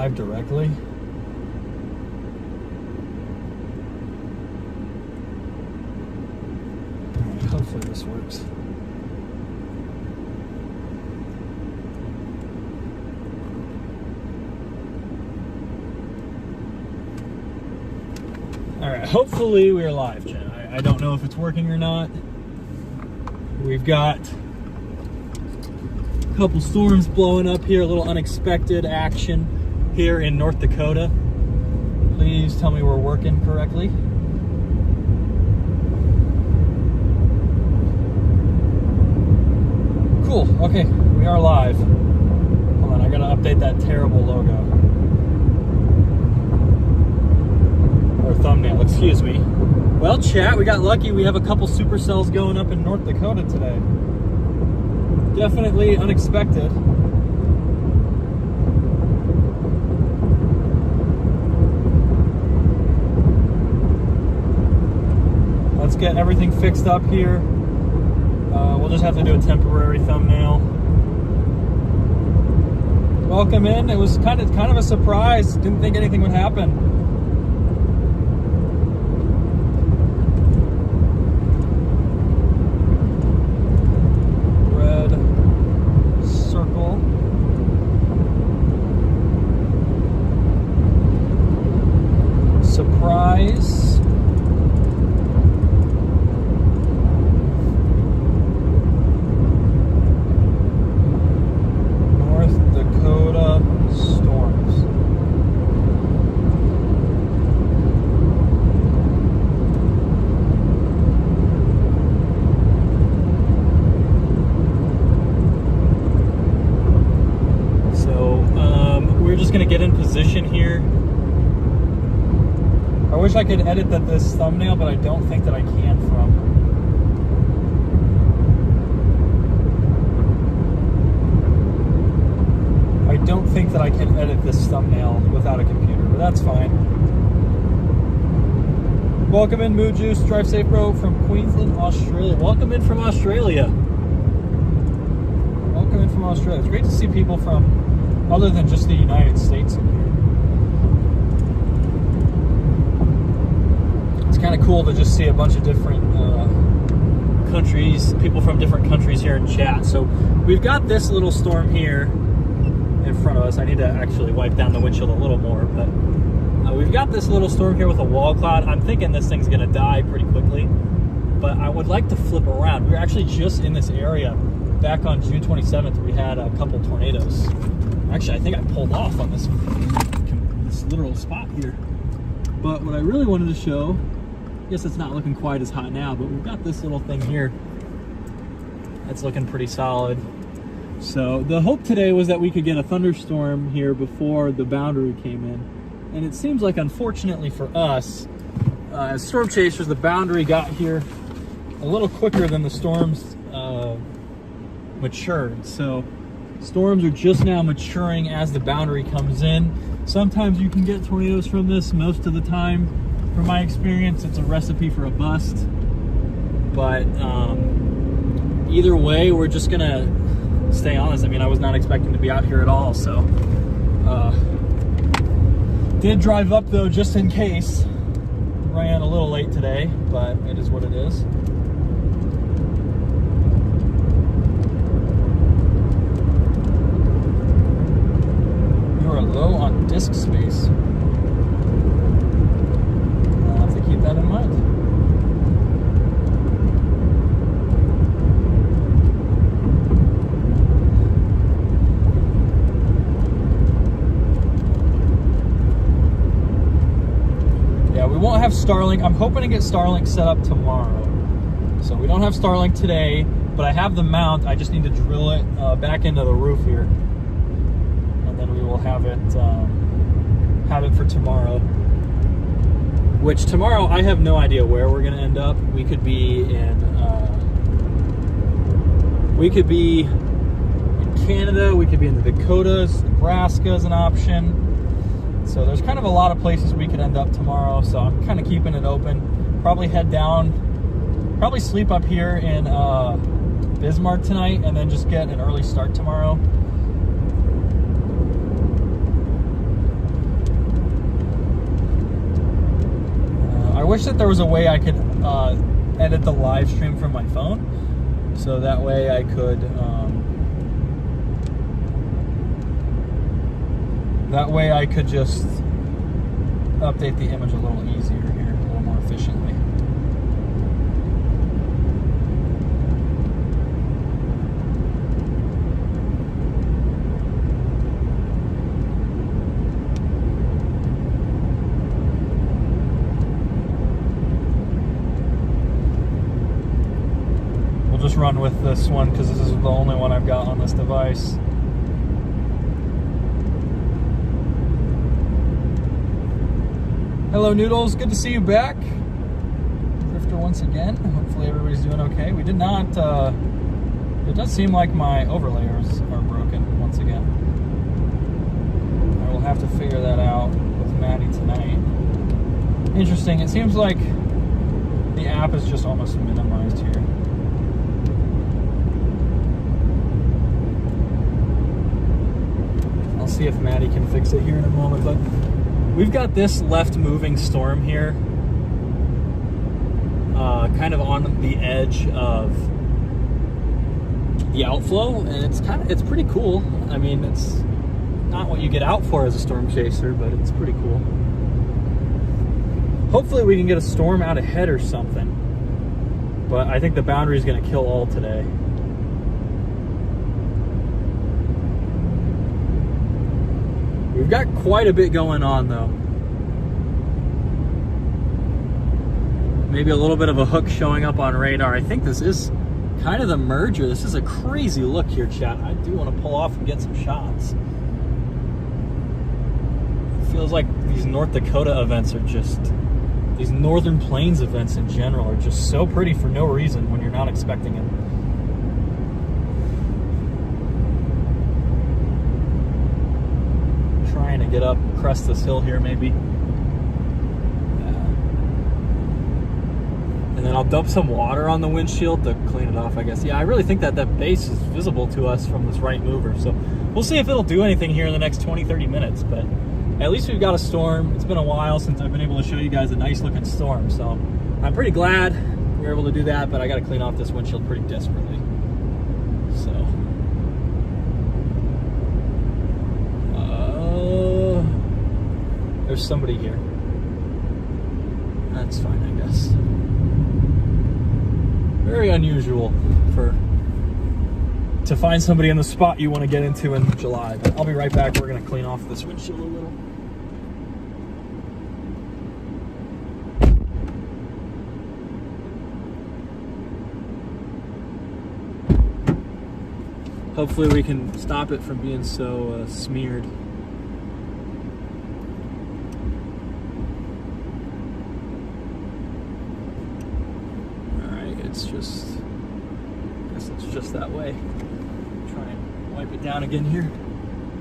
live directly. Alright, hopefully this works. Alright, hopefully we're live, Jen. I don't know if it's working or not. We've got a couple storms blowing up here, a little unexpected action here in North Dakota. Please tell me we're working correctly. Cool, okay, we are live. Hold on, I gotta update that terrible logo. Or thumbnail, excuse me. Well, chat, we got lucky. We have a couple supercells going up in North Dakota today. Definitely unexpected. Let's get everything fixed up here. We'll just have to do a temporary thumbnail. Welcome in. It was kind of a surprise. Didn't think anything would happen. Surprise. North Dakota storms. So, we're just gonna get in position here. I wish I could edit this thumbnail, but I don't think that I can I don't think that I can edit this thumbnail without a computer, but that's fine. Welcome in, Mood Juice. Drive safe, bro, from Queensland, Australia. Welcome in from Australia. Welcome in from Australia. It's great to see people from other than just the United States in here. Kind of cool to just see a bunch of different countries, people from different countries here in chat. So we've got this little storm here in front of us. I need to actually wipe down the windshield a little more, but we've got this little storm here with a wall cloud. I'm thinking this thing's gonna die pretty quickly, but I would like to flip around. We were actually just in this area back on June 27th. We had a couple tornadoes. Actually, I think I pulled off on this literal spot here. But what I really wanted to show, I guess it's not looking quite as hot now, but we've got this little thing here that's looking pretty solid. So the hope today was that we could get a thunderstorm here before the boundary came in. And it seems like, unfortunately for us, as storm chasers, the boundary got here a little quicker than the storms matured. So storms are just now maturing as the boundary comes in. Sometimes you can get tornadoes from this. Most of the time, from my experience, it's a recipe for a bust. But either way, we're just gonna stay honest. I mean, I was not expecting to be out here at all, so did drive up though just in case. Ran a little late today, but it is what it is. You are low on disk space. I'll have to keep that in mind. We won't have Starlink. I'm hoping to get Starlink set up tomorrow. So we don't have Starlink today, but I have the mount. I just need to drill it back into the roof here. And then we will have it for tomorrow. Which tomorrow, I have no idea where we're gonna end up. We could be in Canada, we could be in the Dakotas, Nebraska is an option. So there's kind of a lot of places we could end up tomorrow, so I'm kind of keeping it open. Probably head down, probably sleep up here in Bismarck tonight, and then just get an early start tomorrow. wish that there was a way I could edit the live stream from my phone, so that way I could just update the image a little easier here, a little more efficiently. Just run with this one because this is the only one I've got on this device. Hello Noodles, good to see you back. Drifter once again. Hopefully everybody's doing okay. We did not, it does seem like my overlayers are broken once again. I will have to figure that out with Maddie tonight. Interesting, it seems like the app is just almost minimized here. I'll see if Maddie can fix it here in a moment, but we've got this left moving storm here, kind of on the edge of the outflow, and it's pretty cool. I mean, it's not what you get out for as a storm chaser, but it's pretty cool. Hopefully we can get a storm out ahead or something, but I think the boundary is going to kill all today. We've got quite a bit going on though. Maybe a little bit of a hook showing up on radar. I think this is kind of the merger. This is a crazy look here, chat. I do want to pull off and get some shots. It feels like these North Dakota events are just, these Northern Plains events in general are just so pretty for no reason when you're not expecting it. Trying to get up, crest this hill here maybe. And then I'll dump some water on the windshield to clean it off, I guess. Yeah, I really think that that base is visible to us from this right mover. So we'll see if it'll do anything here in the next 20, 30 minutes. But at least we've got a storm. It's been a while since I've been able to show you guys a nice looking storm. So I'm pretty glad we were able to do that, but I got to clean off this windshield pretty desperately. So. There's somebody here. That's fine, I guess. Very unusual to find somebody in the spot you want to get into in July. But I'll be right back. We're going to clean off this windshield a little. Hopefully we can stop it from being so smeared. I guess it's just that way. Try and wipe it down again here.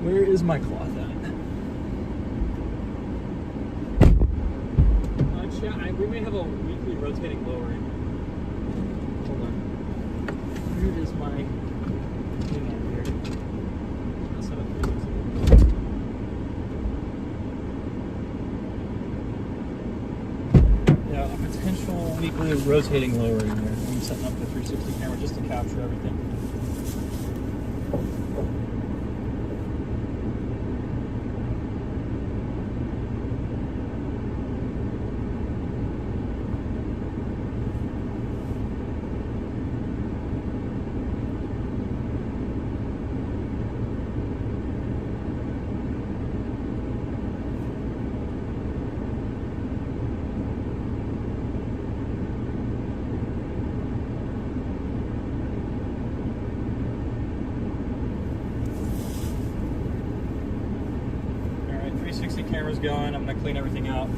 Where is my cloth at? Chat, we may have a weekly rotating lowering. Hold on. Where is my thing on here? I'll set up 360. Yeah, a potential weekly rotating lowering there. I'm setting up the 360 camera just to capture everything. Camera's going. I'm going to clean everything out.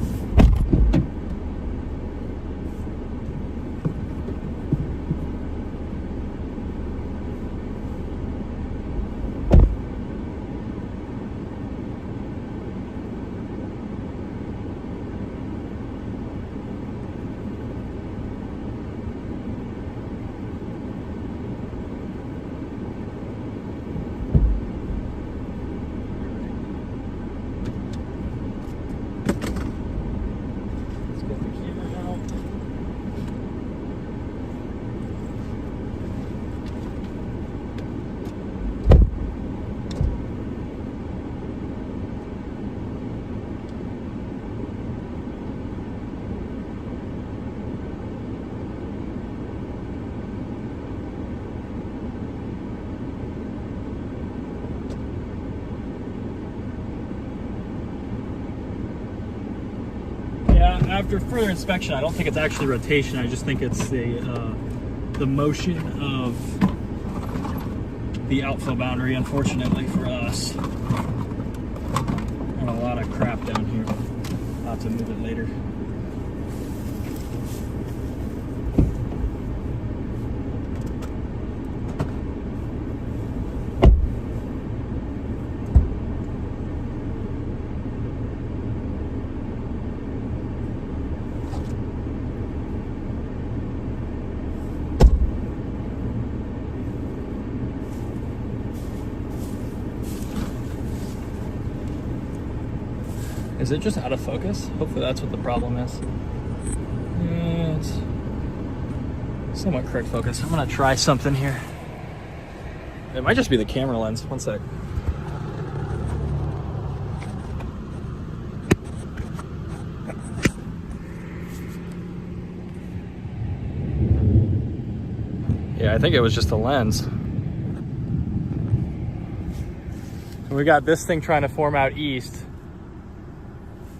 after further inspection, I don't think it's actually rotation. I just think it's the motion of the outflow boundary, unfortunately for us. Got a lot of crap down here. I'll have to move it later. Is it just out of focus? Hopefully that's what the problem is. Yeah, it's somewhat correct focus. I'm gonna try something here. It might just be the camera lens. One sec. Yeah, I think it was just the lens. We got this thing trying to form out east.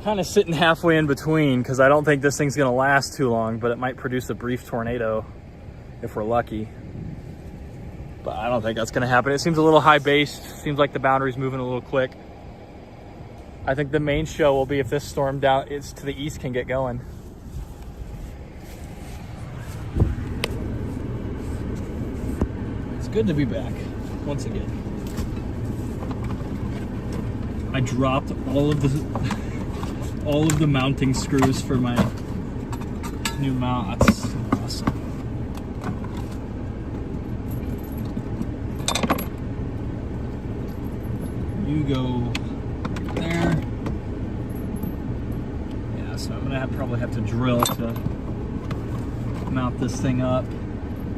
Kind of sitting halfway in between because I don't think this thing's gonna last too long, but it might produce a brief tornado if we're lucky. But I don't think that's gonna happen. It seems a little high base. Seems like the boundary's moving a little quick. I think the main show will be if this storm down is to the east can get going. It's good to be back once again. I dropped all of the mounting screws for my new mount. That's awesome. You go there. Yeah, so I'm gonna probably have to drill to mount this thing up.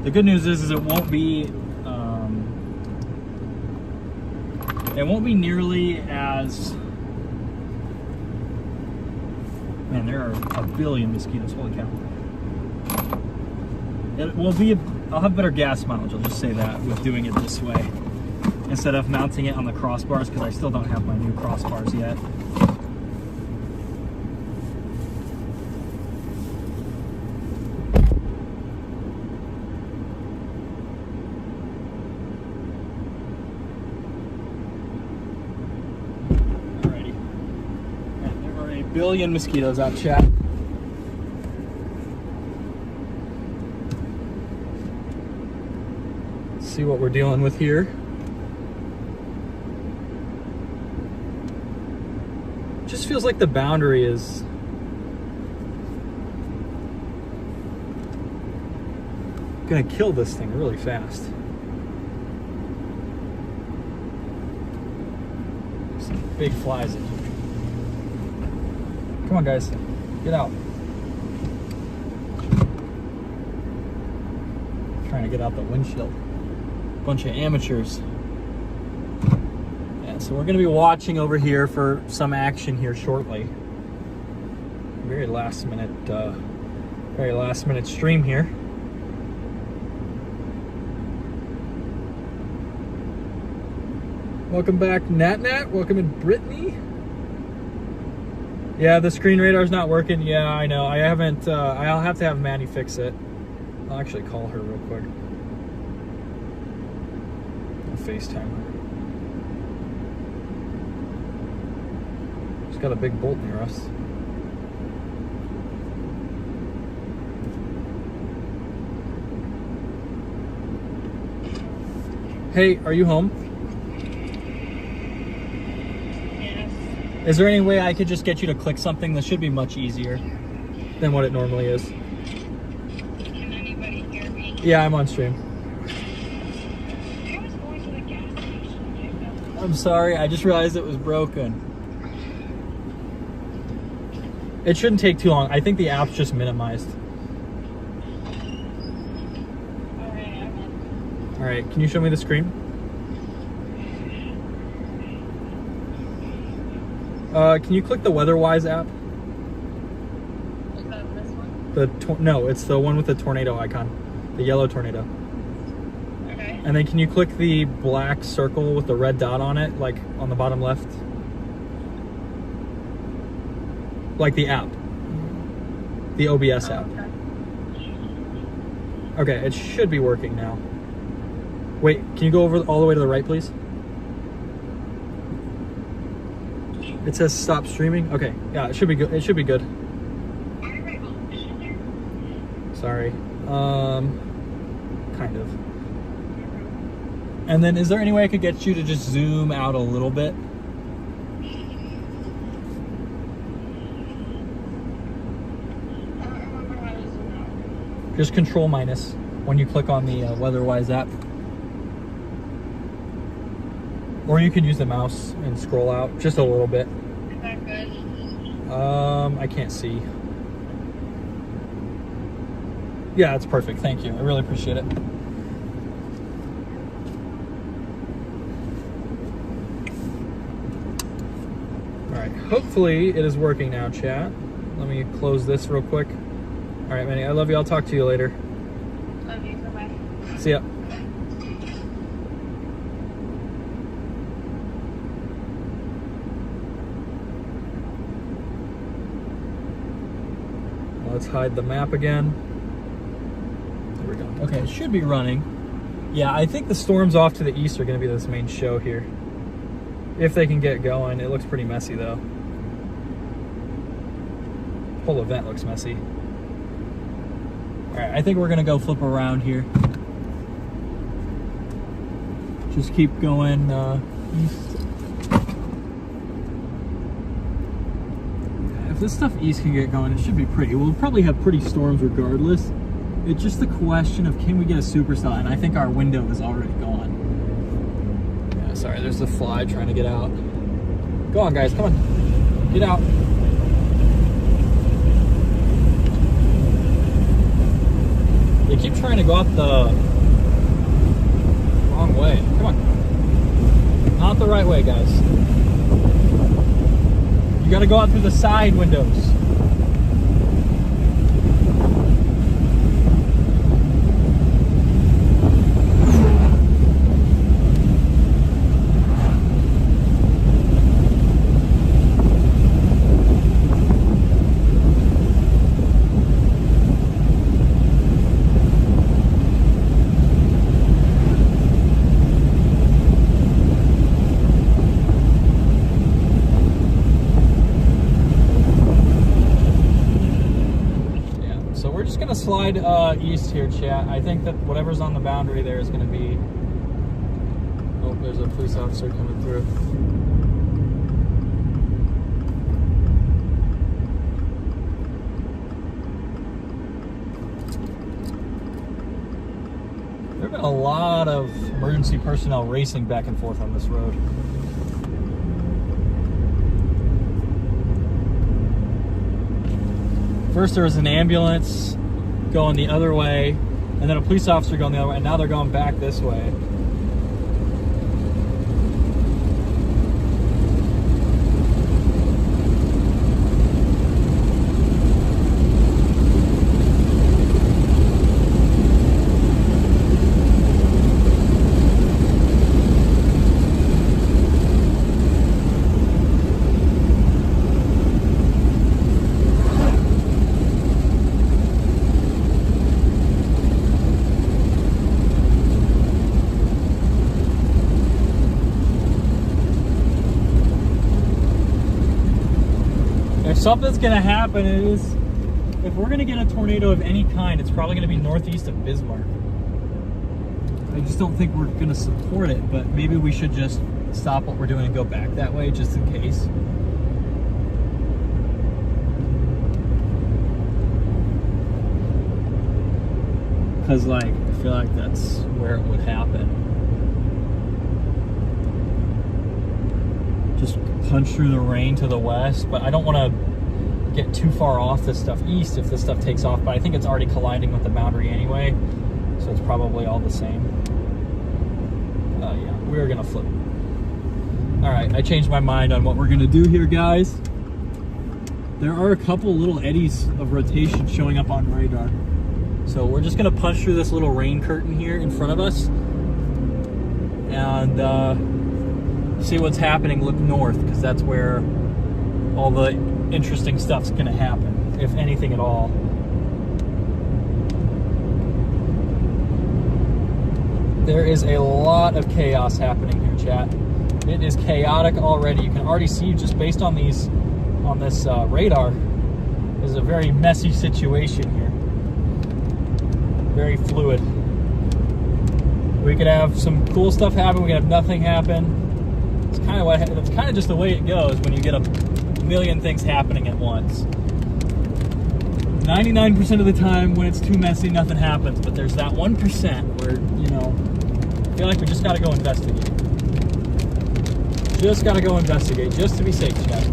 The good news is it won't be nearly as. Man, there are a billion mosquitoes, holy cow. It will be, I'll have better gas mileage, I'll just say that, with doing it this way. Instead of mounting it on the crossbars, because I still don't have my new crossbars yet. Billion mosquitoes out, chat. Let's see what we're dealing with here. Just feels like the boundary is gonna kill this thing really fast. Some big flies in here. Come on, guys, get out. Trying to get out the windshield. Bunch of amateurs. Yeah, so we're gonna be watching over here for some action here shortly. Very last minute stream here. Welcome back, Nat. Welcome in, Brittany. Yeah, the screen radar's not working. Yeah, I know. I haven't, I'll have to have Maddie fix it. I'll actually call her real quick. I'll FaceTime her. She's got a big bolt near us. Hey, are you home? Is there any way I could just get you to click something? This should be much easier than what it normally is. Can anybody hear me? Yeah, I'm on stream. I was going to the gas station. I'm sorry, I just realized it was broken. It shouldn't take too long. I think the app's just minimized. Alright, I'm in. Alright, can you show me the screen? Can you click the WeatherWise app? Is that this one? No, it's the one with the tornado icon. The yellow tornado. Okay. And then can you click the black circle with the red dot on it, like on the bottom left? Like the app. The OBS Oh, app. okay. Okay, it should be working now. Wait, can you go over all the way to the right, please? It says stop streaming. Okay, yeah, it should be good. It should be good. Are you right below there? Sorry. Kind of. And then is there any way I could get you to just zoom out a little bit? I don't remember how to zoom out. Just control minus when you click on the Weatherwise app. Or you can use the mouse and scroll out just a little bit. Is that good? I can't see. Yeah, that's perfect. Thank you. I really appreciate it. All right. Hopefully it is working now, chat. Let me close this real quick. All right, Manny. I love you. I'll talk to you later. Love you. Bye-bye. See ya. Let's hide the map again. There we go. Okay, it should be running. Yeah, I think the storms off to the east are going to be this main show here. If they can get going. It looks pretty messy, though. Whole event looks messy. All right, I think we're going to go flip around here. Just keep going east. If this stuff east can get going, it should be pretty. We'll probably have pretty storms regardless. It's just the question of can we get a supercell, and I think our window is already gone. Yeah, sorry, there's the fly trying to get out. Go on, guys, come on. Get out. They keep trying to go out the wrong way. Come on. Not the right way, guys. You gotta go out through the side windows. Slide east here, chat. I think that whatever's on the boundary there is going to be... Oh, there's a police officer coming through. There have been a lot of emergency personnel racing back and forth on this road. First there was an ambulance going the other way, and then a police officer going the other way, and now they're going back this way. Something's gonna happen is, if we're gonna get a tornado of any kind, it's probably gonna be northeast of Bismarck. I just don't think we're gonna support it, but maybe we should just stop what we're doing and go back that way just in case. Cause like, I feel like that's where it would happen. Just punch through the rain to the west, but I don't want to get too far off this stuff east if this stuff takes off, but I think it's already colliding with the boundary anyway, so it's probably all the same. Yeah, we're gonna flip. All right, I changed my mind on what we're gonna do here, guys. There are a couple little eddies of rotation showing up on radar, so we're just gonna punch through this little rain curtain here in front of us and see what's happening. Look north, because that's where all the interesting stuff's gonna happen. if anything at all. There is a lot of chaos happening here, chat. It is chaotic already. You can already see just based on this radar, is a very messy situation here. Very fluid. We could have some cool stuff happen. We could have nothing happen. It's kind of just the way it goes when you get a million things happening at once. 99% of the time, when it's too messy, nothing happens. But there's that 1% where, you know, I feel like we just got to go investigate. Just got to go investigate, just to be safe, chat.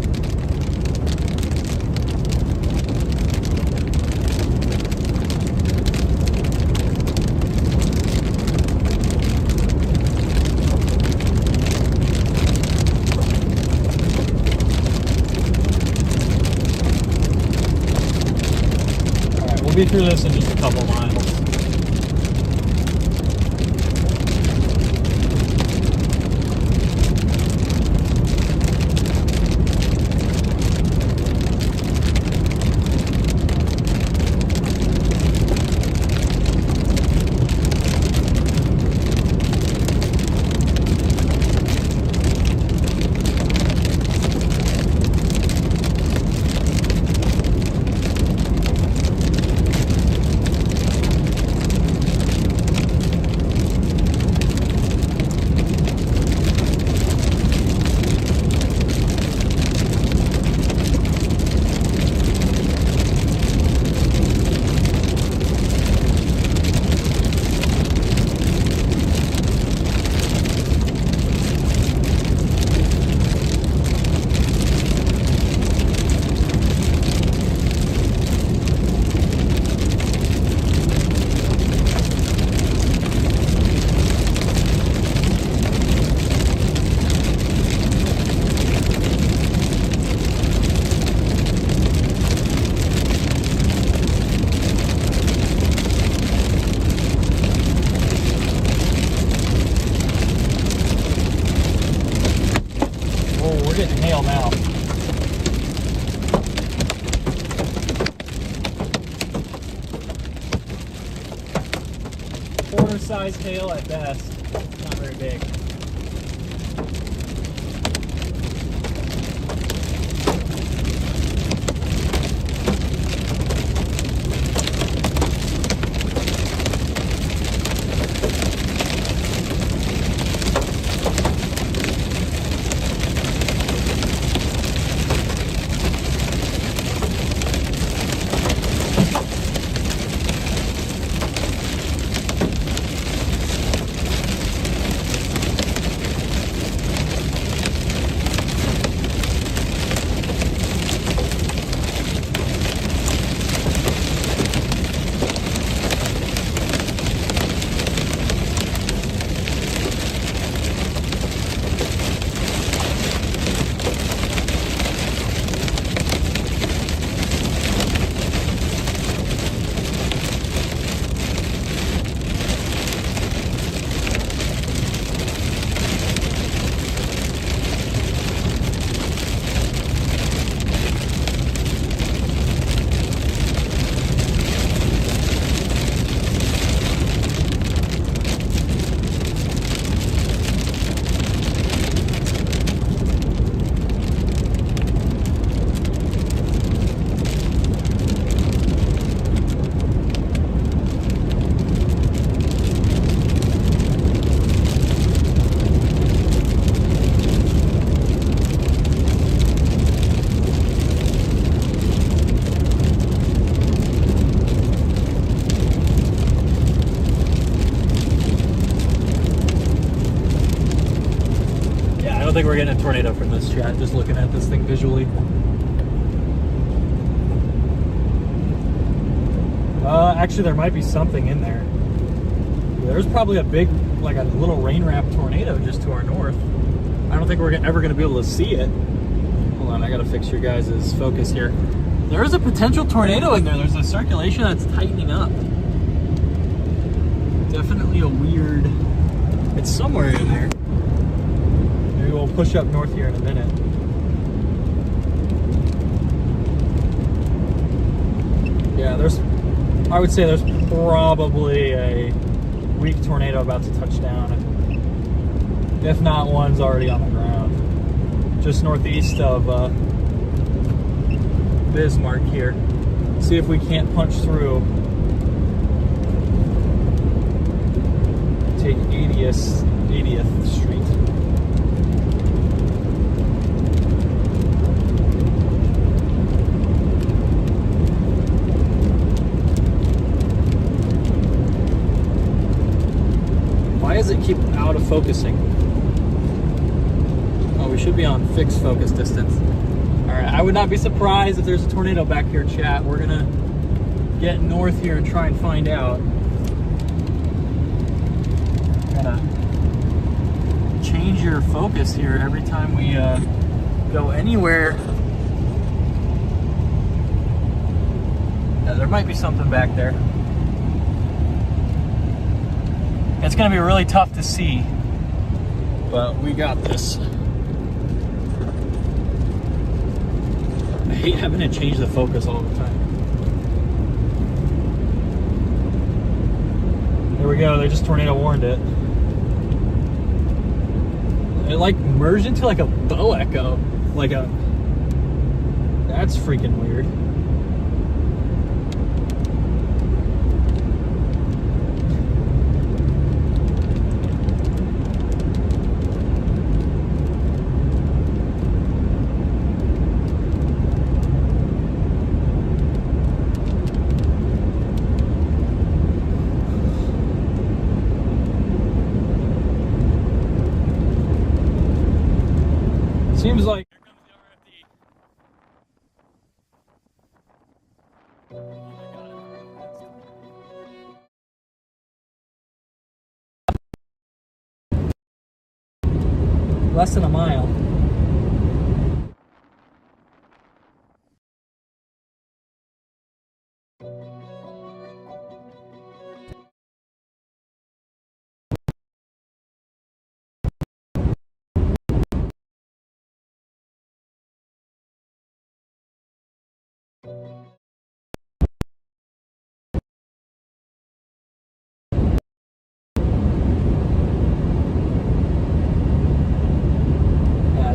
We'll be through this in just a couple miles. We're getting hail now. Quarter-sized hail at best. Not very big. I don't think we're getting a tornado from this chat, just looking at this thing visually. Actually, there might be something in there. There's probably a big, like a little rain wrap tornado just to our north. I don't think we're ever going to be able to see it. Hold on, I got to fix your guys' focus here. There is a potential tornado in there. There's a circulation that's tightening up. Definitely a weird... It's somewhere in there. Maybe we'll push up north here in a minute. I would say there's probably a weak tornado about to touch down. If not, one's already on the ground. Just northeast of Bismarck here. See if we can't punch through. Take 80th Street. Why does it keep out of focusing? Oh, we should be on fixed focus distance. All right, I would not be surprised if there's a tornado back here, chat. We're gonna get north here and try and find out. Gotta change your focus here every time we go anywhere. Yeah, there might be something back there. It's gonna be really tough to see, but we got this. I hate having to change the focus all the time. There we go, they just tornado warned it. It like merged into like a bow echo. That's freaking weird. Seems like here comes the RFD. Less than a mile.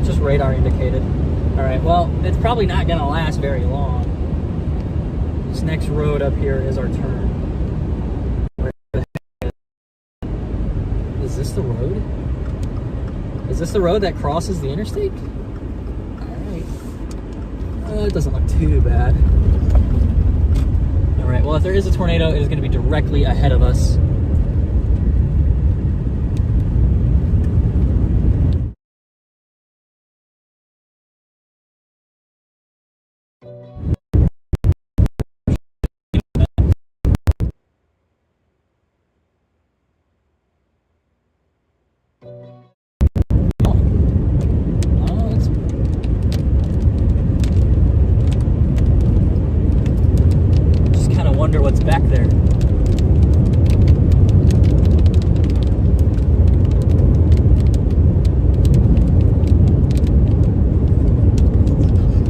Just radar indicated. All right, well, it's probably not gonna last very long. This next road up here is our turn. Is this the road? Is this the road that crosses the interstate? All right. It doesn't look too bad. All right, well, if there is a tornado, it is gonna be directly ahead of us. Wonder what's back there.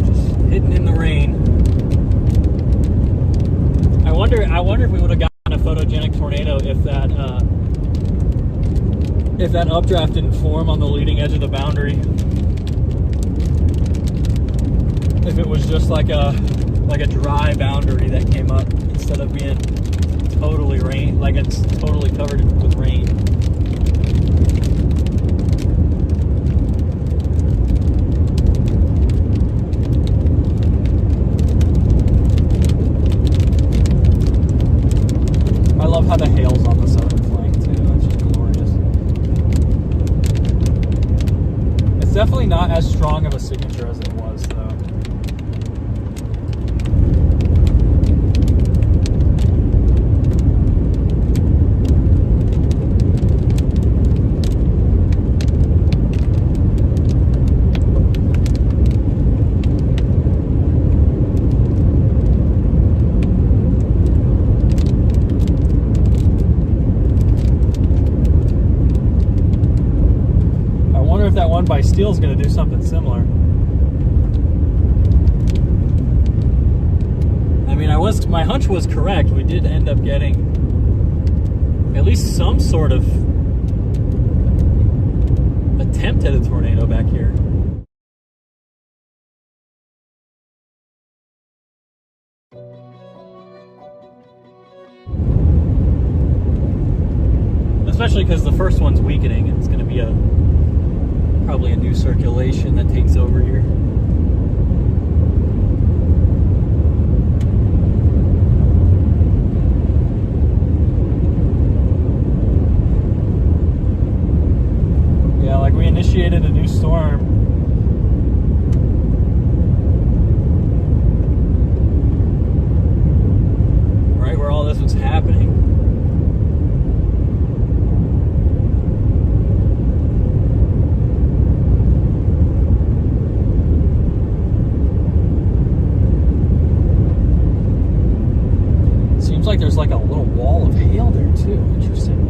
Just hidden in the rain. I wonder if we would have gotten a photogenic tornado if that updraft didn't form on the leading edge of the boundary. If it was just like a dry boundary that came up instead of being totally rain, like it's totally covered with rain. I love how the hail's on the southern flank too. That's just glorious. It's definitely not as strong of a signature as it was though. By steel is going to do something similar. I mean, I would my hunch was correct. We did end up getting at least some sort of attempt at a tornado back here. Especially because the first one's weakening, and it's going to be probably a new circulation that takes over here. Yeah, like we initiated a new storm. Right where all this was happening. Like there's like a little wall of hail there too. Interesting.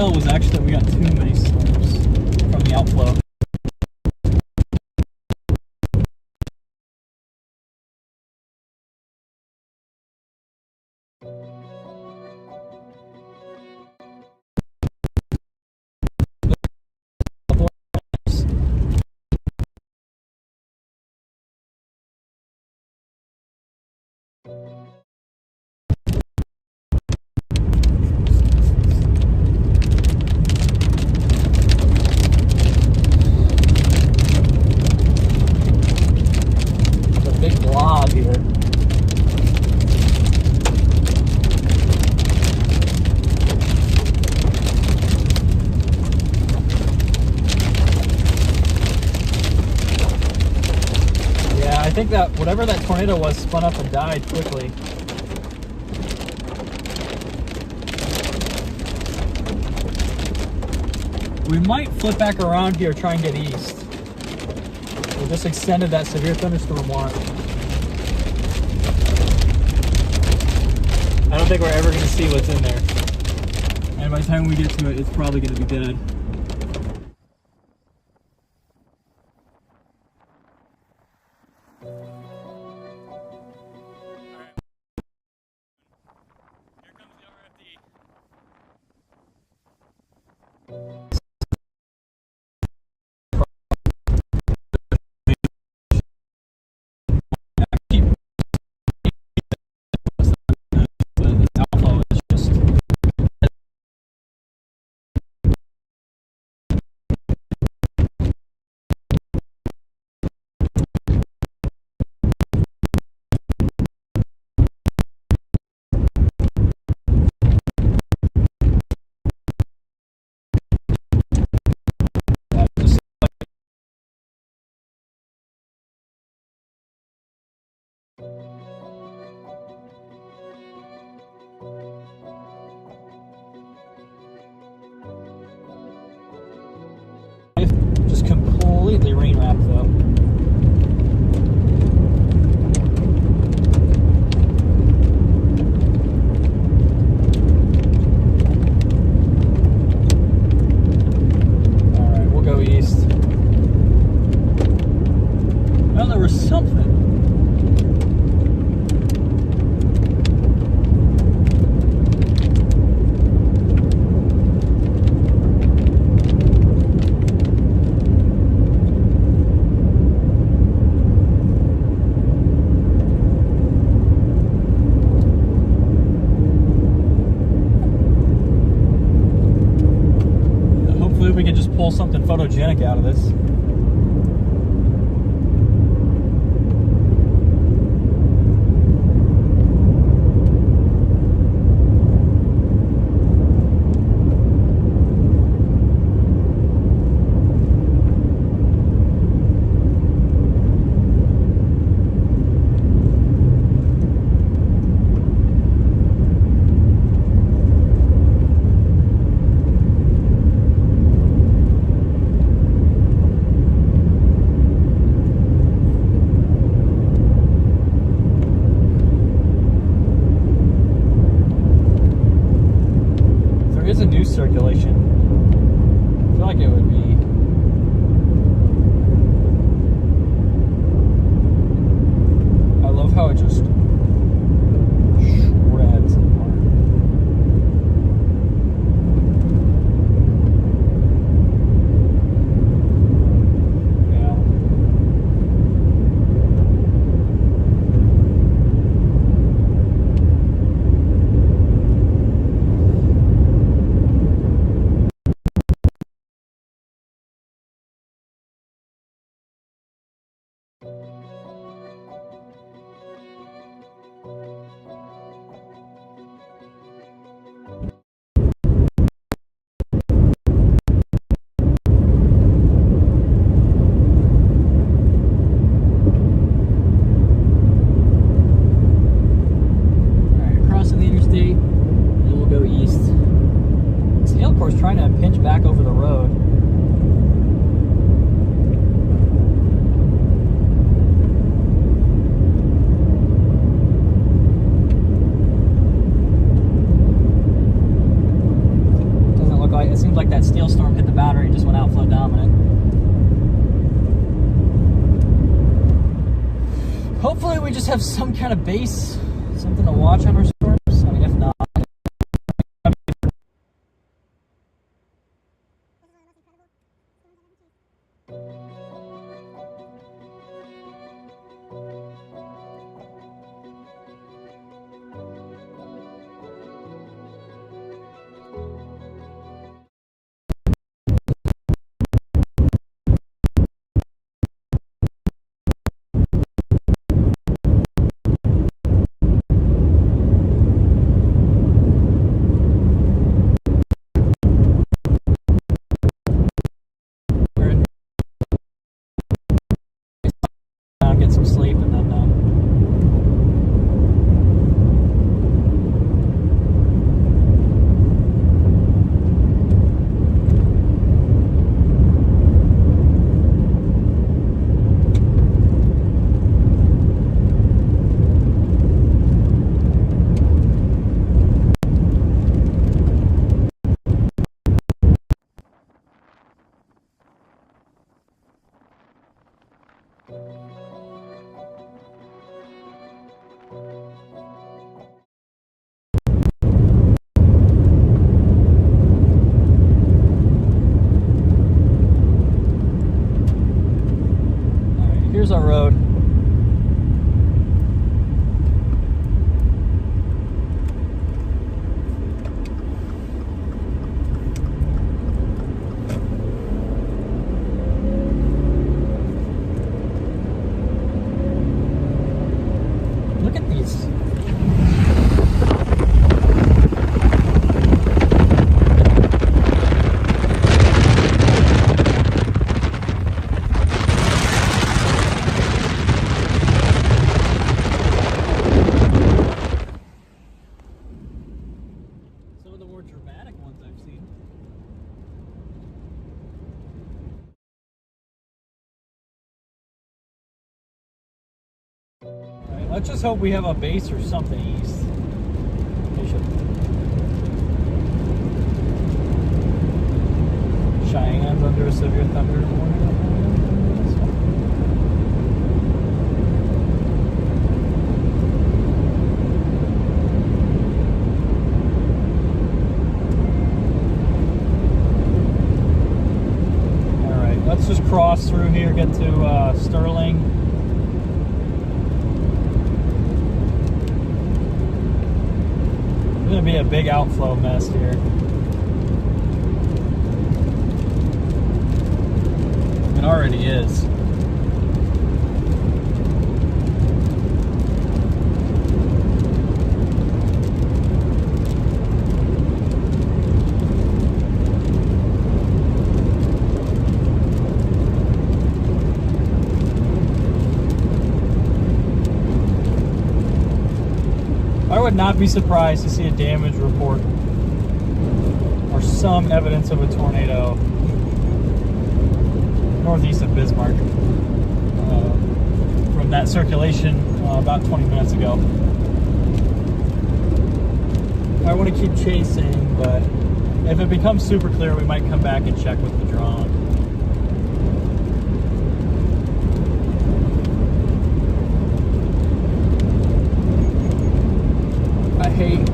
Was actually that we got too many storms from the outflow. Here. Yeah, I think that whatever that tornado was spun up and died quickly. We might flip back around here, try and get east. We just extended that severe thunderstorm watch. I don't think we're ever going to see what's in there. And by the time we get to it, it's probably going to be dead. Here comes the RFD. Just completely rain wrapped though. if we could just pull something photogenic out of this. Circulation. I feel like it would be. I love how it just shreds apart. Yeah. Trying to pinch back over the road. Doesn't look like, it seems like that steel storm hit the battery and just went outflow dominant. Hopefully we just have some kind of base, something to watch on our storms. I mean, if not, get some sleep and then here's our road. Look at these. Some of the more dramatic ones I've seen. All right, let's just hope we have a base or something east. They should. Cheyenne's under a severe thunder warning. Let's just cross through here, get to Sterling. It's going to be a big outflow mess here. would not be surprised to see a damage report or some evidence of a tornado northeast of Bismarck from that circulation about 20 minutes ago. I want to keep chasing, but if it becomes super clear, we might come back and check with the drone. I hate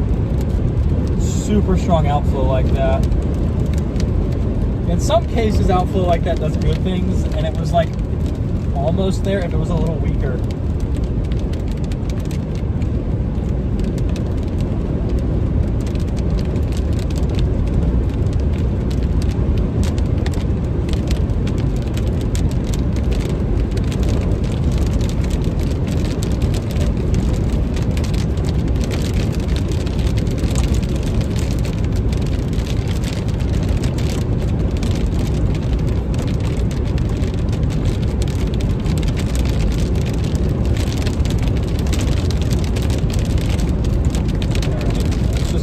super strong outflow like that. In some cases, outflow like that does good things, and it was like almost there if it was a little weaker.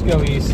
Go east.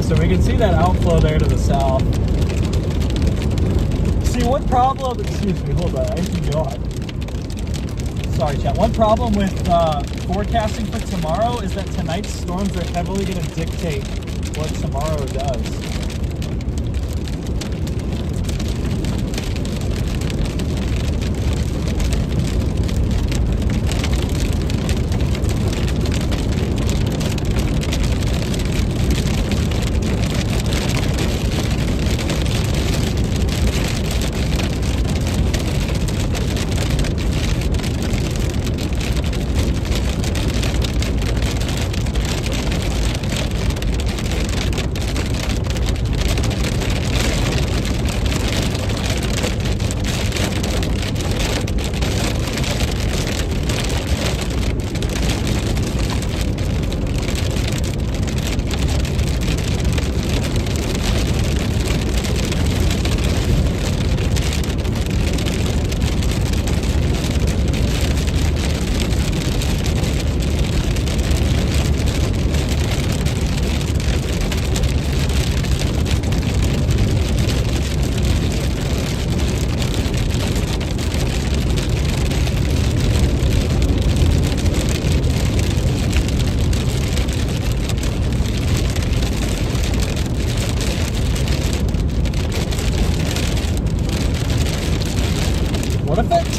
So we can see that outflow there to the south. See, one problem, excuse me, hold on, I need to yawn. Sorry, chat. One problem with forecasting for tomorrow is that tonight's storms are heavily going to dictate what tomorrow does.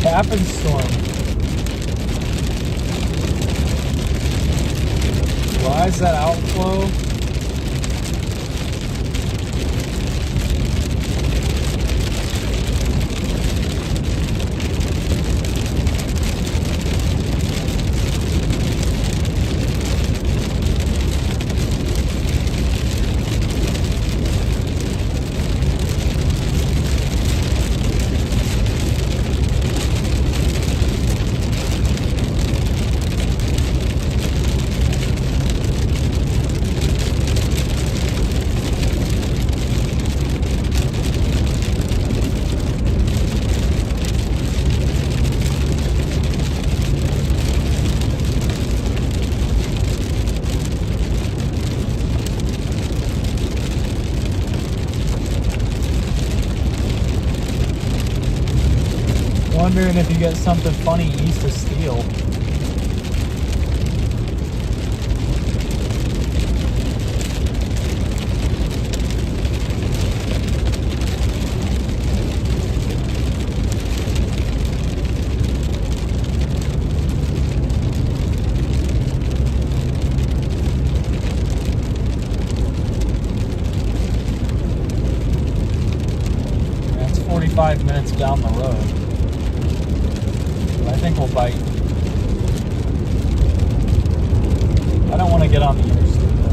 Tappan storm. Why is that outflow? Wondering if you get something funny east of Steel. That's 45 minutes down the road. I think we'll bite. I don't want to get on the interstate though.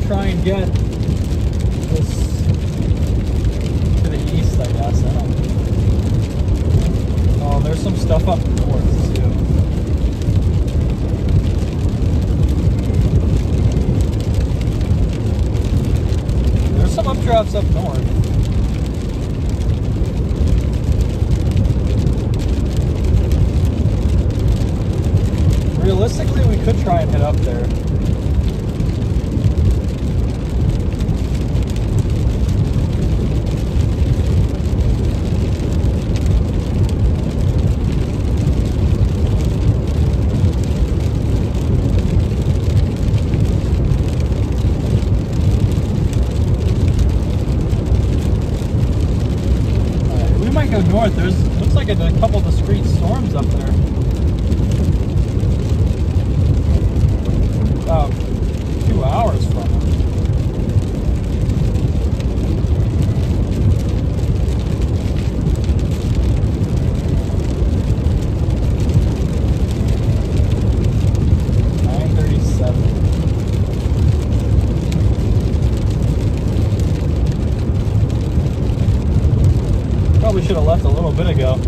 Try and get this to the east, I guess. I don't. Oh, there's some stuff up north too. There's some updrafts up north. Realistically, we could try and head up there. north, there's looks like a couple discrete storms up there. About 2 hours from it. Probably should have left a little bit ago.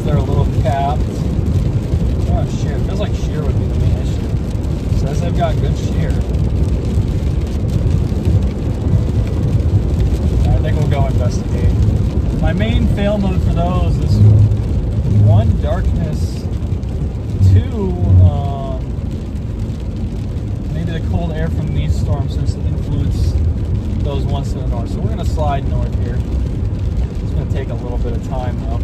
They're a little capped. Oh, shear. It feels like shear would be the main issue. It says they've got good shear. I think we'll go investigate. My main fail mode for those is 1, darkness, 2, maybe the cold air from these storms since it influenced those ones to the north. So we're going to slide north here. It's going to take a little bit of time though.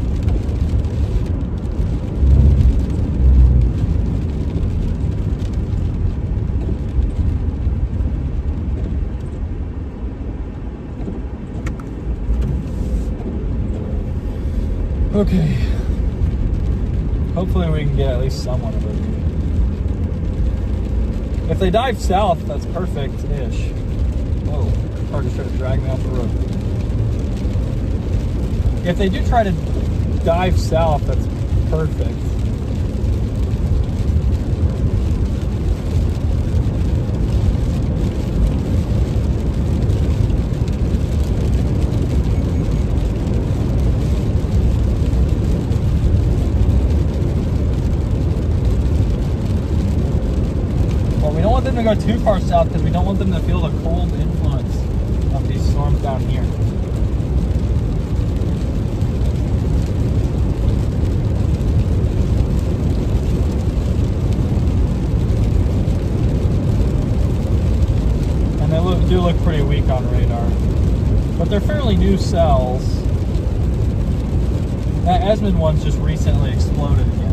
Okay. Hopefully we can get at least somewhat of it. If they dive south, that's perfect-ish. Whoa, car just tried to drag me off the road. If they do try to dive south, that's perfect. We don't want them to go too far south because we don't want them to feel the cold influence of these storms down here. And they do look pretty weak on radar. But they're fairly new cells. That Esmond one's just recently exploded again.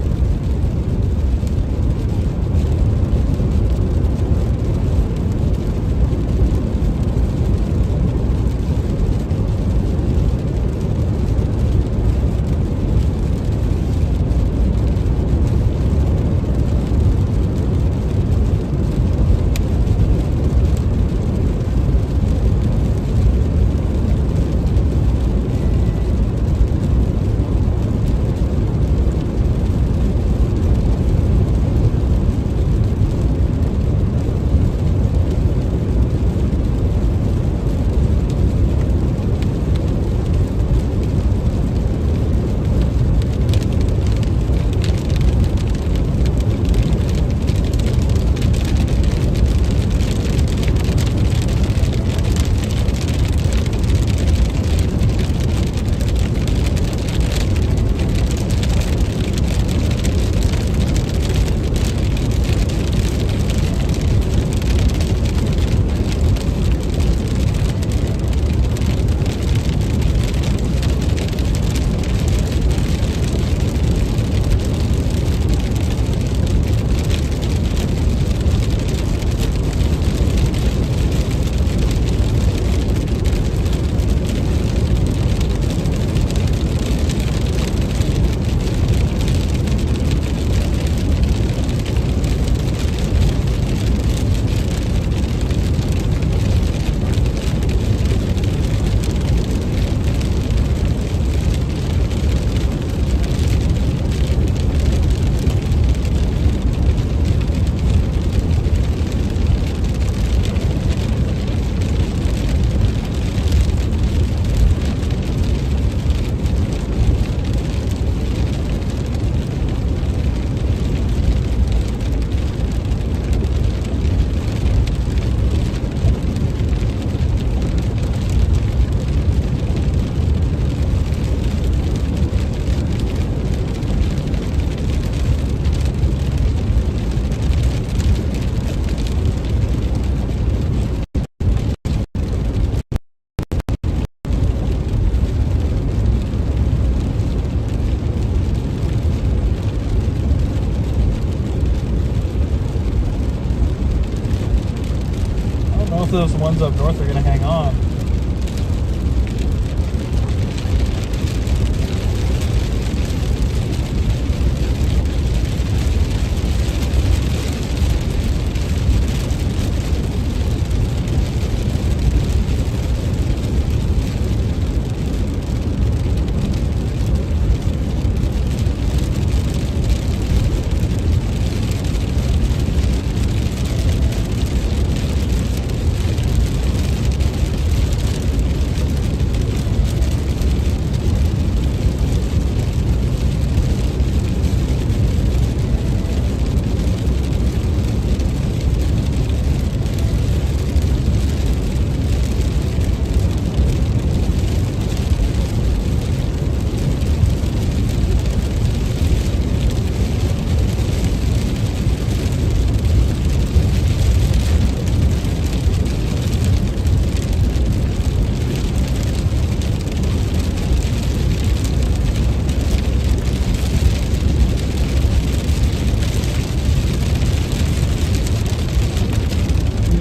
those ones up north are going to hang on.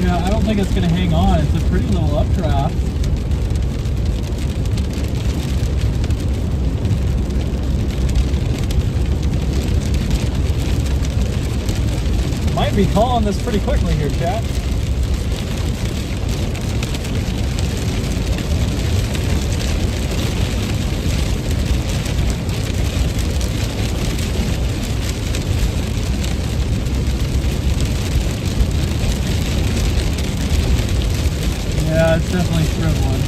I don't think it's going to hang on. It's a pretty little updraft. Might be calling this pretty quickly here, chat. Yeah, it's definitely scribbling.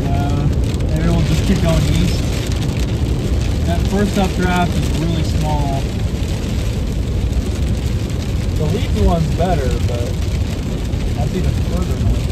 Yeah, maybe we'll just keep going east. That first updraft is really small. The leafy one's better, but that's even further north.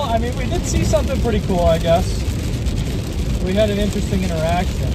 I mean, we did see something pretty cool, I guess. We had an interesting interaction.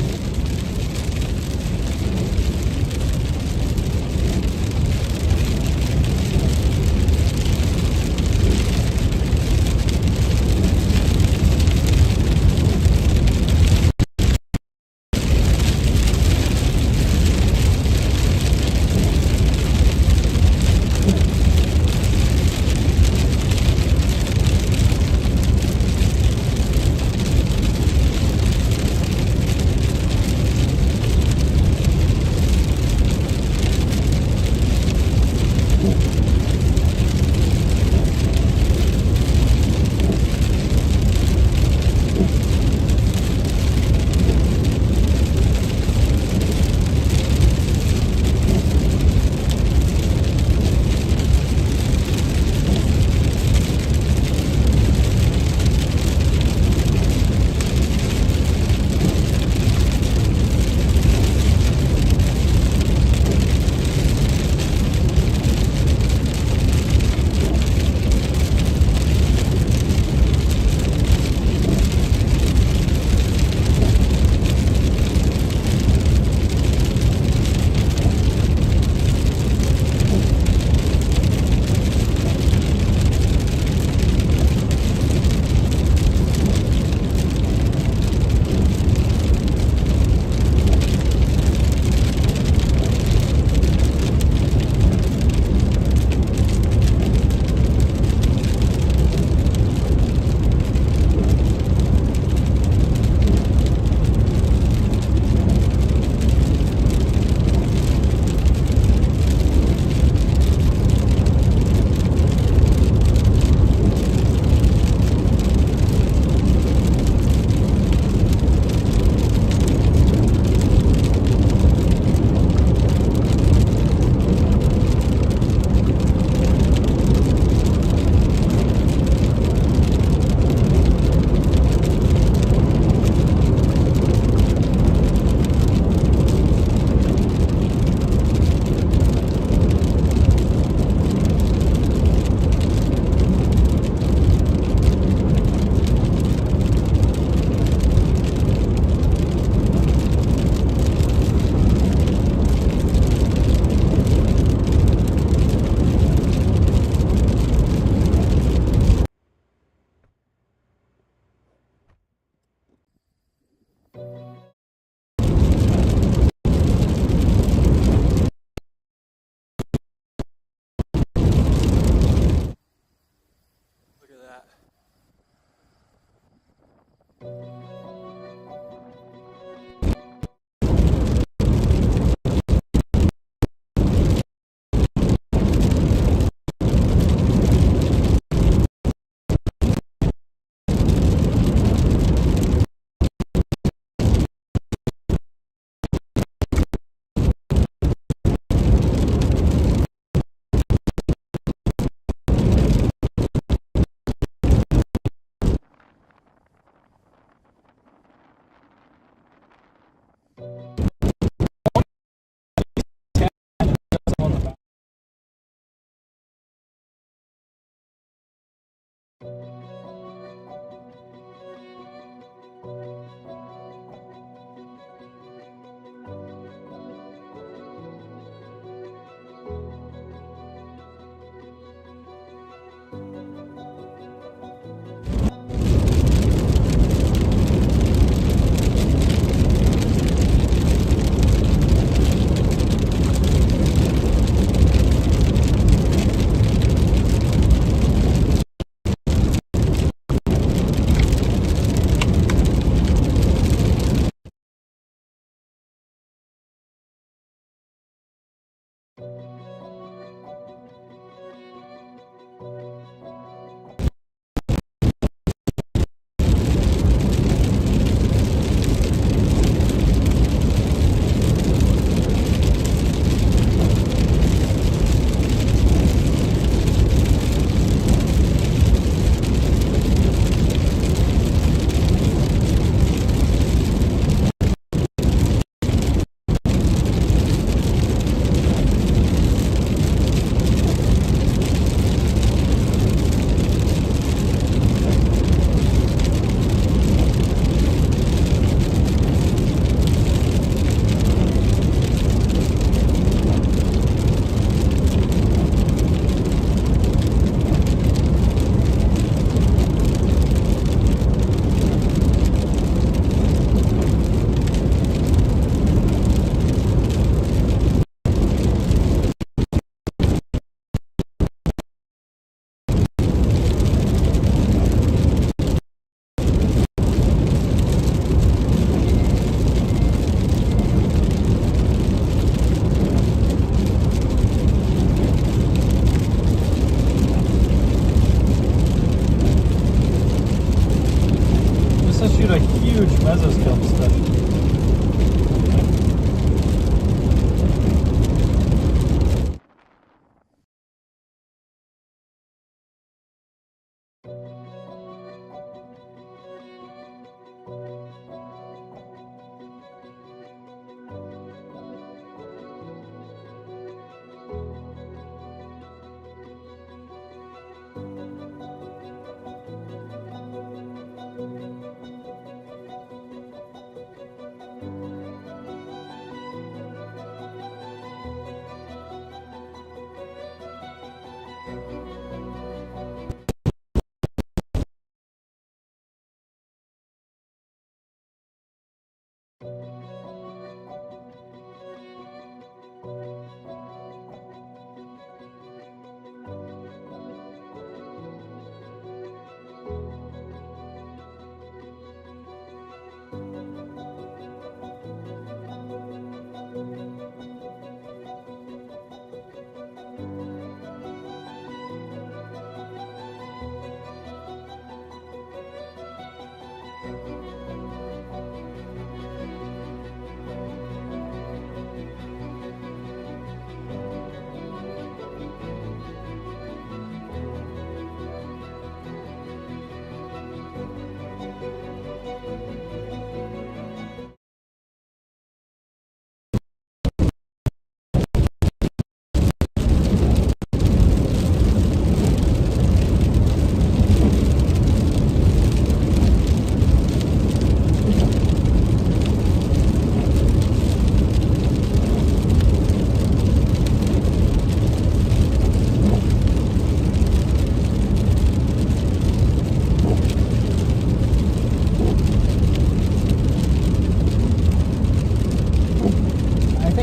huge mesoscale study.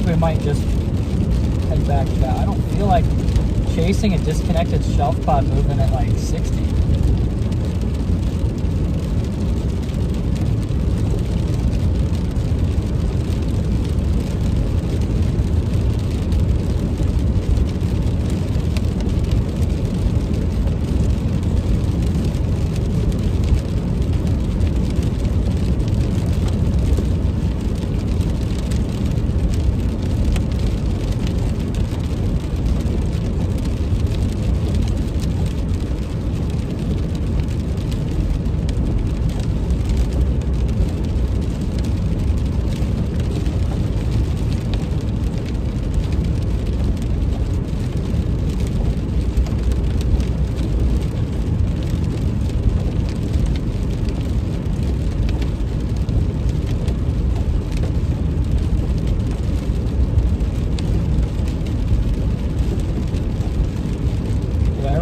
We might just head back to that. I don't feel like chasing a disconnected shelf pod moving at like 60.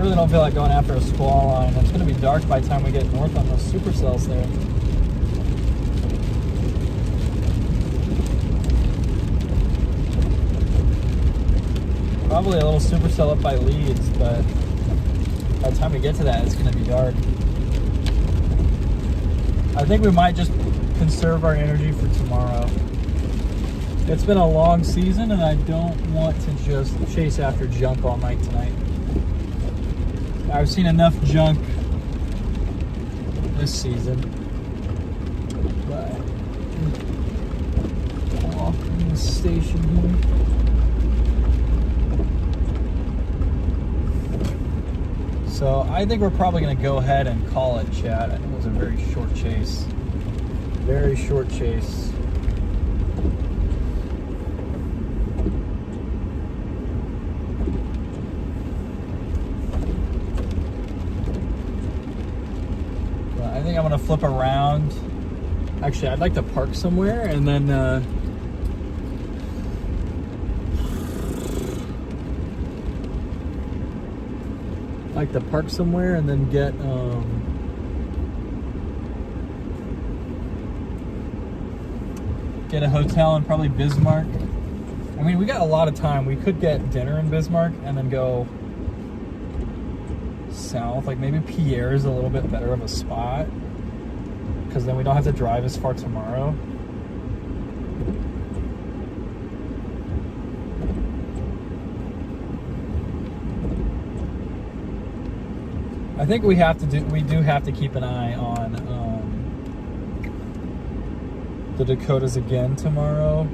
I don't feel like going after a squall line. It's going to be dark by the time we get north on those supercells there. Probably a little supercell up by Leeds, but by the time we get to that, it's going to be dark. I think we might just conserve our energy for tomorrow. It's been a long season, and I don't want to just chase after junk all night tonight. I've seen enough junk this season. But pull off in the station here. So I think we're probably going to go ahead and call it, chat. I think it was a very short chase. Very short chase. I think I'm going to flip around. Actually, I'd like to park somewhere and then get a hotel in probably Bismarck. I mean, we got a lot of time. We could get dinner in Bismarck and then go south. Like maybe Pierre is a little bit better of a spot because then we don't have to drive as far tomorrow. I think we do have to keep an eye on the Dakotas again tomorrow.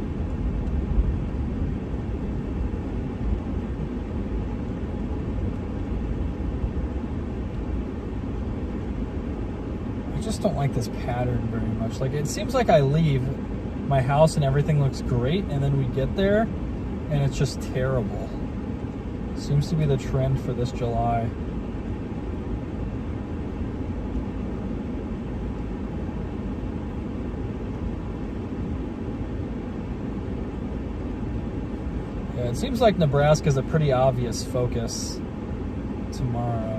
I just don't like this pattern very much. Like, it seems like I leave my house and everything looks great, and then we get there and it's just terrible. Seems to be the trend for this July. Yeah, it seems like Nebraska's a pretty obvious focus tomorrow.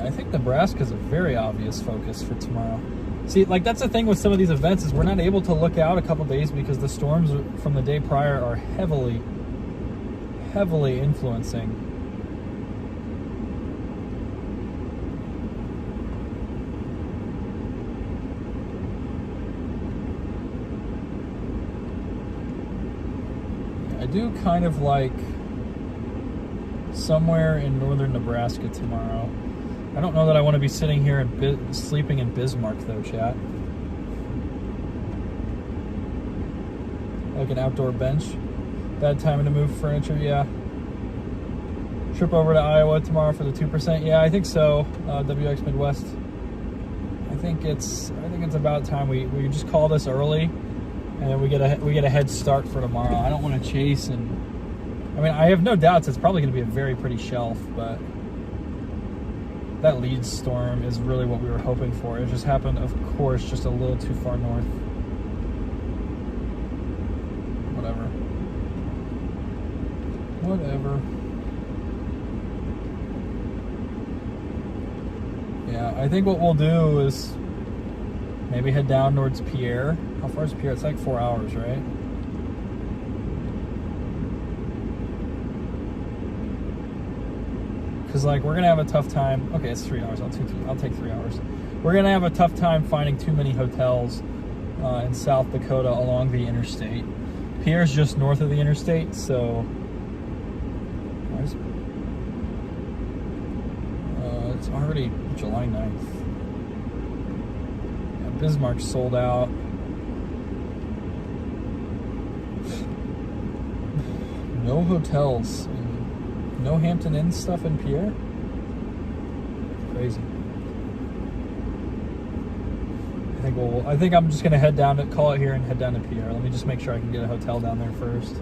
I think Nebraska's a very obvious focus for tomorrow. See, like, that's the thing with some of these events is we're not able to look out a couple days because the storms from the day prior are heavily influencing. I do kind of like somewhere in northern Nebraska tomorrow. I don't know that I want to be sitting here and sleeping in Bismarck, though, chat. Like an outdoor bench. Bad time to move furniture, yeah. Trip over to Iowa tomorrow for the 2%. Yeah, I think so. WX Midwest. I think it's about time we just call this early, and then we get a head start for tomorrow. I don't want to chase, and I mean, I have no doubts it's probably going to be a very pretty shelf, but that lead storm is really what we were hoping for. It just happened, of course, just a little too far north. Whatever. Yeah, I think what we'll do is maybe head down towards Pierre. How far is Pierre? It's like 4 hours, right? Because, like, we're going to have a tough time. Okay, it's 3 hours. I'll take 3 hours. We're going to have a tough time finding too many hotels in South Dakota along the interstate. Pierre's just north of the interstate, so it's already July 9th. Yeah, Bismarck's sold out. No hotels. No Hampton Inn stuff in Pierre? Crazy. I think I'm just gonna call it here and head down to Pierre. Let me just make sure I can get a hotel down there first.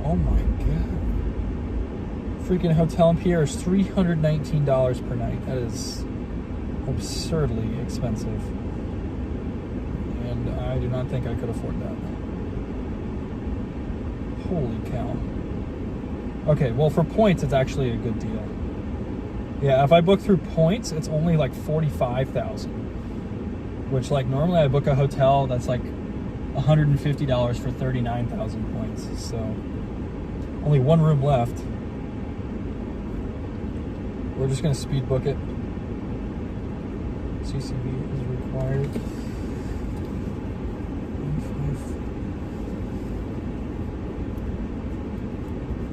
Oh my god. Freaking hotel in Pierre is $319 per night. That is absurdly expensive. And I do not think I could afford that. Holy cow. Okay, well, for points, it's actually a good deal. Yeah, if I book through points, it's only like $45,000. Which, like, normally I book a hotel that's like $150 for 39,000 points. So, only one room left. We're just going to speed book it. CCV is required.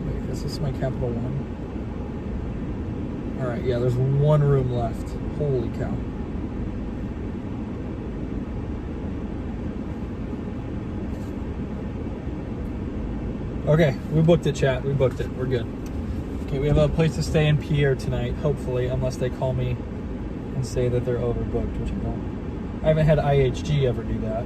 Wait, is this my Capital One? Alright, yeah, there's one room left. Holy cow. Okay, we booked it, chat. We booked it. We're good. Okay, we have a place to stay in Pierre tonight, hopefully, unless they call me and say that they're overbooked, which I don't. I haven't had IHG ever do that.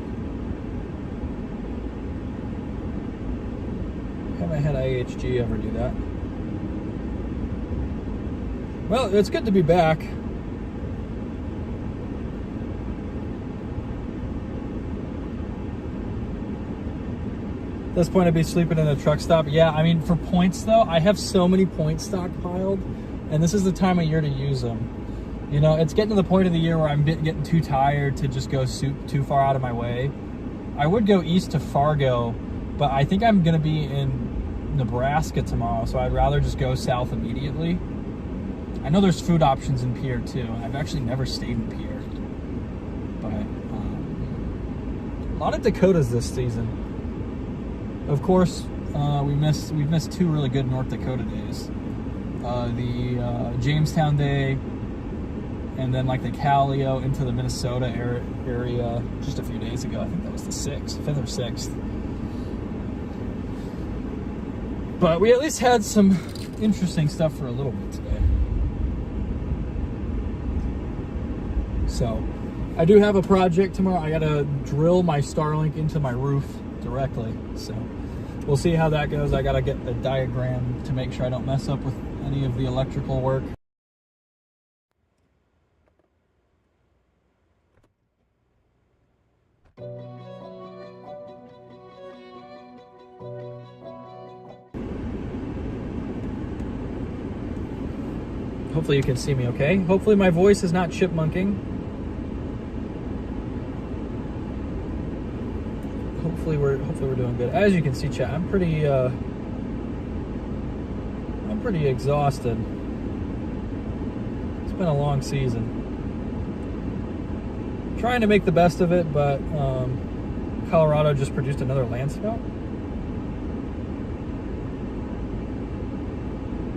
Well, it's good to be back. At this point, I'd be sleeping in a truck stop. Yeah, I mean, for points, though, I have so many points stockpiled, and this is the time of year to use them. You know, it's getting to the point of the year where I'm getting too tired to just go too far out of my way. I would go east to Fargo, but I think I'm going to be in Nebraska tomorrow, so I'd rather just go south immediately. I know there's food options in Pierre too. I've actually never stayed in Pierre, but a lot of Dakotas this season. Of course, we've missed 2 really good North Dakota days. The Jamestown day, and then like the Callio into the Minnesota area just a few days ago. I think that was the 5th or 6th. But we at least had some interesting stuff for a little bit today. So, I do have a project tomorrow. I gotta drill my Starlink into my roof directly. So, we'll see how that goes. I gotta get a diagram to make sure I don't mess up with any of the electrical work. Hopefully you can see me okay. Hopefully my voice is not chipmunking. Hopefully we're doing good. As you can see, chat, I'm pretty exhausted. It's been a long season. Trying to make the best of it, but Colorado just produced another landspout.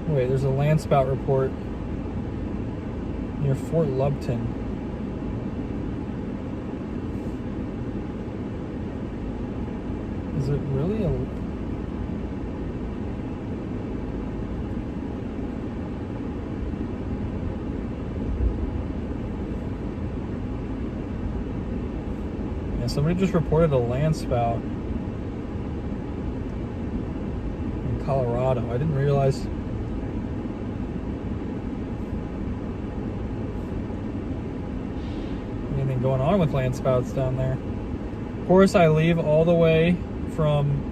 Wait, there's a landspout report near Fort Lupton. Is it really a... Yeah, somebody just reported a landspout in Colorado. I didn't realize... anything going on with landspouts down there. Of course, I leave all the way from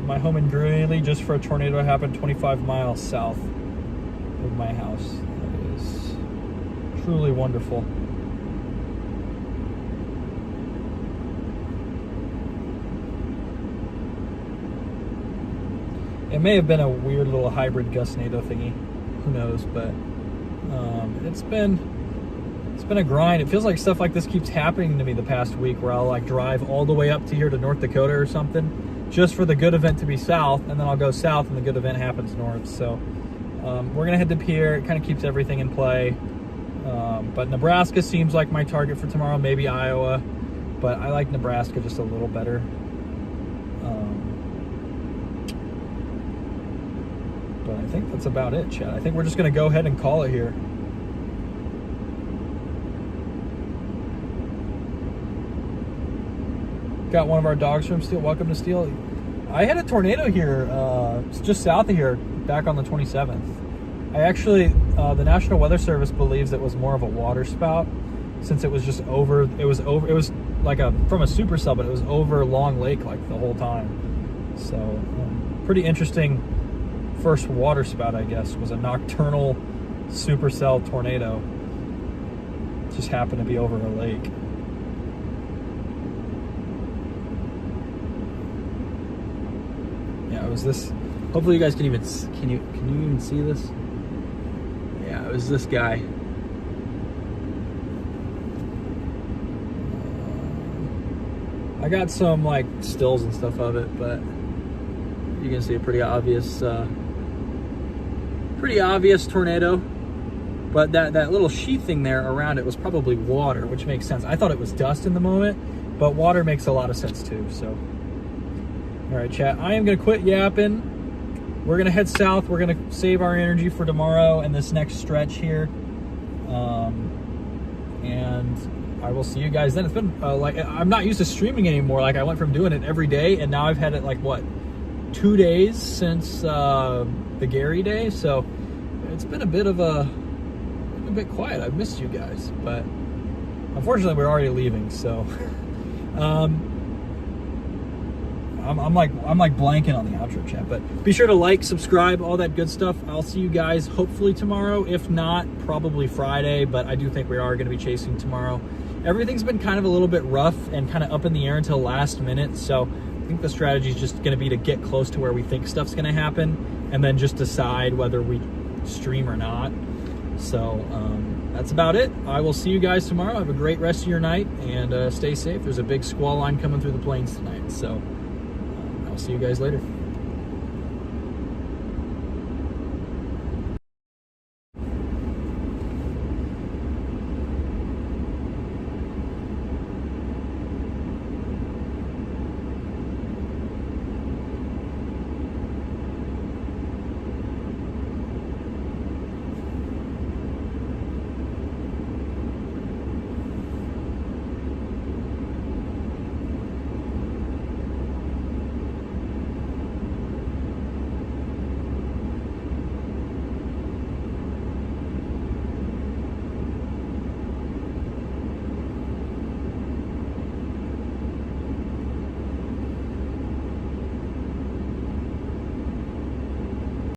my home in Greeley just for a tornado to happen 25 miles south of my house. That is truly wonderful. It may have been a weird little hybrid gustnado thingy, who knows, but it's been a grind. It feels like stuff like this keeps happening to me the past week, where I'll like drive all the way up to here to North Dakota or something just for the good event to be south, and then I'll go south and the good event happens north. So we're gonna head to Pierre. It kind of keeps everything in play, but Nebraska seems like my target for tomorrow, maybe Iowa, but I like Nebraska just a little better. But I think that's about it, Chad. I think we're just going to go ahead and call it here. Got one of our dogs from Steel. Welcome to Steel. I had a tornado here, just south of here, back on the 27th. I actually, the National Weather Service believes it was more of a water spout, since it was just over. It was like from a supercell, but it was over Long Lake like the whole time. So, pretty interesting. First water spout, I guess, was a nocturnal supercell tornado. Just happened to be over a lake. Yeah, it was this. Hopefully, you guys can even can you even see this? Yeah, it was this guy. I got some like stills and stuff of it, but you can see a pretty obvious tornado. But that little sheath thing there around it was probably water, which makes sense. I thought it was dust in the moment, but water makes a lot of sense too. So, all right, chat, I am gonna quit yapping. We're gonna head south. We're gonna save our energy for tomorrow and this next stretch here. And I will see you guys then. It's been like, I'm not used to streaming anymore. Like, I went from doing it every day, and now I've had it like, what, 2 days since the Gary day. So it's been a bit quiet. I've missed you guys, but unfortunately we're already leaving. So I'm like blanking on the outro, chat. But be sure to like, subscribe, all that good stuff. I'll see you guys hopefully tomorrow. If not, probably Friday. But I do think we are going to be chasing tomorrow. Everything's been kind of a little bit rough and kind of up in the air until last minute. So I think the strategy is just going to be to get close to where we think stuff's going to happen, and then just decide whether we stream or not. So that's about it. I will see you guys tomorrow. Have a great rest of your night, and stay safe. There's a big squall line coming through the plains tonight. So I'll see you guys later.